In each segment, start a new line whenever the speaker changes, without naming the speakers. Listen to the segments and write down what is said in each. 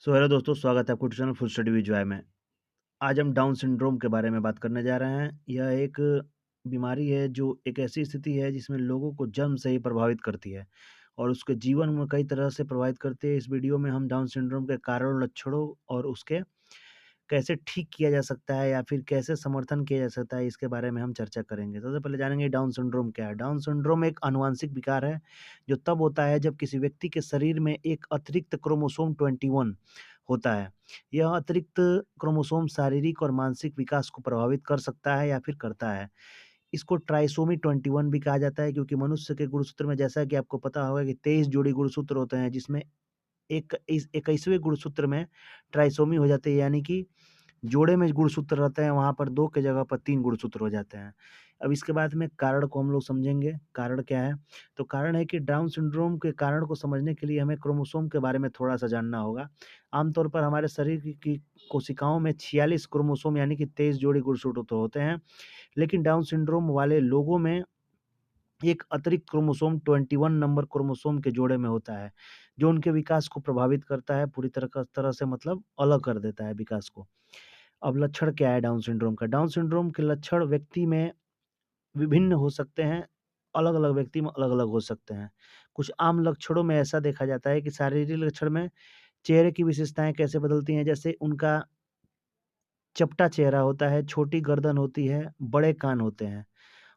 Hello दोस्तों, स्वागत है आपको channel full study with Joy में। आज हम डाउन सिंड्रोम के बारे में बात करने जा रहे हैं। यह एक बीमारी है जो एक ऐसी स्थिति है जिसमें लोगों को जन्म से ही प्रभावित करती है और उसके जीवन में कई तरह से प्रभावित करती है। इस वीडियो में हम डाउन सिंड्रोम के कारण, लक्षणों और उसके कैसे ठीक किया जा सकता है या फिर कैसे समर्थन किया जा सकता है, इसके बारे में हम चर्चा करेंगे। सबसे पहले जानेंगे डाउन सिंड्रोम क्या है। डाउन सिंड्रोम एक आनुवंशिक विकार है जो तब होता है जब किसी व्यक्ति के शरीर में एक अतिरिक्त क्रोमोसोम 21 होता है। यह अतिरिक्त क्रोमोसोम शारीरिक और मानसिक विकास को प्रभावित कर सकता है या फिर करता है। इसको ट्राइसोमी 21 भी कहा जाता है क्योंकि मनुष्य के गुणसूत्र में, जैसा कि आपको पता होगा, कि 23 जोड़ी गुणसूत्र होते हैं, जिसमें एक इस 21वें गुणसूत्र में ट्राइसोमी हो जाती है, यानी कि जोड़े में गुणसूत्र रहते हैं, वहाँ पर 2 की जगह पर 3 गुणसूत्र हो जाते हैं। अब इसके बाद में कारण को हम लोग समझेंगे। कारण क्या है? तो कारण है कि डाउन सिंड्रोम के कारण को समझने के लिए हमें क्रोमोसोम के बारे में थोड़ा-सा जानना होगा। आमतौर पर हमारे शरीर की कोशिकाओं में 46 क्रोमोसोम यानी कि 23 जोड़ी गुणसूत्र तो होते हैं, लेकिन डाउन सिंड्रोम वाले लोगों में एक अतिरिक्त क्रोमोसोम 21 नंबर क्रोमोसोम के जोड़े में होता है, जो उनके विकास को प्रभावित करता है, पूरी तरह से मतलब अलग कर देता है विकास को। अब लक्षण क्या है डाउन सिंड्रोम का? डाउन सिंड्रोम के लक्षण व्यक्ति में विभिन्न हो सकते हैं, अलग-अलग व्यक्ति में अलग-अलग हो सकते हैं। कुछ आम लक्षणों में ऐसा देखा जाता है कि शारीरिक लक्षण में चेहरे की विशेषताएँ कैसे बदलती हैं, जैसे उनका चपटा चेहरा होता है, छोटी गर्दन होती है, बड़े कान होते हैं।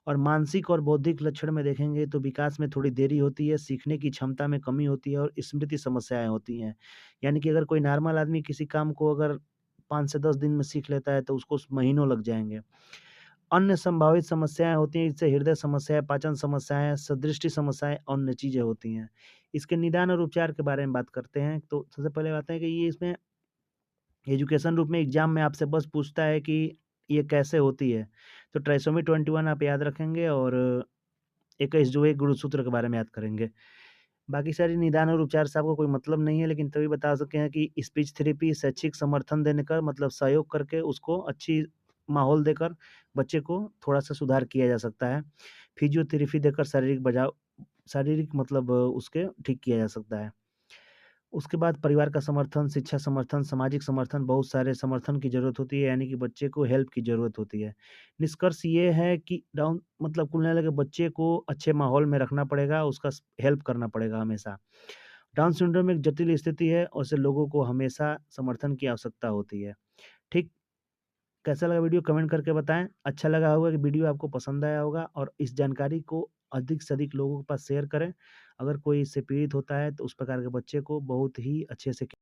और मानसिक और बौद्धिक लक्षण में देखेंगे तो विकास में थोड़ी देरी होती है, सीखने की क्षमता में कमी होती है और स्मृति समस्याएँ होती हैं। यानी कि अगर कोई नॉर्मल आदमी किसी काम को अगर 5 से 10 दिन में सीख लेता है तो उसको महीनों लग जाएँगे। अन्य संभावित समस्याएँ होती हैं, जैसे हृदय समस्याएँ, पाचन समस्याएँ, दृष्टि समस्याएँ, अन्य चीज़ें होती हैं। इसके निदान और उपचार के बारे में बात करते हैं। तो सबसे पहले बात है कि ये इसमें एजुकेशन रूप में एग्ज़ाम में आपसे बस पूछता है कि ये कैसे होती है? तो ट्राइसोमी 21 आप याद रखेंगे और 21 जो एक गुणसूत्र के बारे में याद करेंगे। बाकी सारी निदान और उपचार से आपको कोई मतलब नहीं है, लेकिन तभी बता सकते हैं कि स्पीच थेरेपी, शैक्षिक समर्थन देने का मतलब सहयोग करके उसको अच्छी माहौल देकर बच्चे को थोड़ा-सा सुधार किया जा सकता है। फिजियोथेरेपी देकर शारीरिक मतलब उसके ठीक किया जा सकता है। उसके बाद परिवार का समर्थन, शिक्षा समर्थन, सामाजिक समर्थन, बहुत सारे समर्थन की ज़रूरत होती है, यानी कि बच्चे को हेल्प की ज़रूरत होती है। निष्कर्ष ये है कि डाउन मतलब कुल मिला के बच्चे को अच्छे माहौल में रखना पड़ेगा, उसका हेल्प करना पड़ेगा हमेशा। डाउन सिंड्रोम एक जटिल स्थिति है और इसे लोगों को हमेशा समर्थन की आवश्यकता होती है। ठीक, कैसा लगा वीडियो कमेंट करके बताएँ। अच्छा लगा होगा कि वीडियो आपको पसंद आया होगा और इस जानकारी को अधिक से अधिक लोगों के पास शेयर करें। अगर कोई इससे पीड़ित होता है तो उस प्रकार के बच्चे को बहुत ही अच्छे से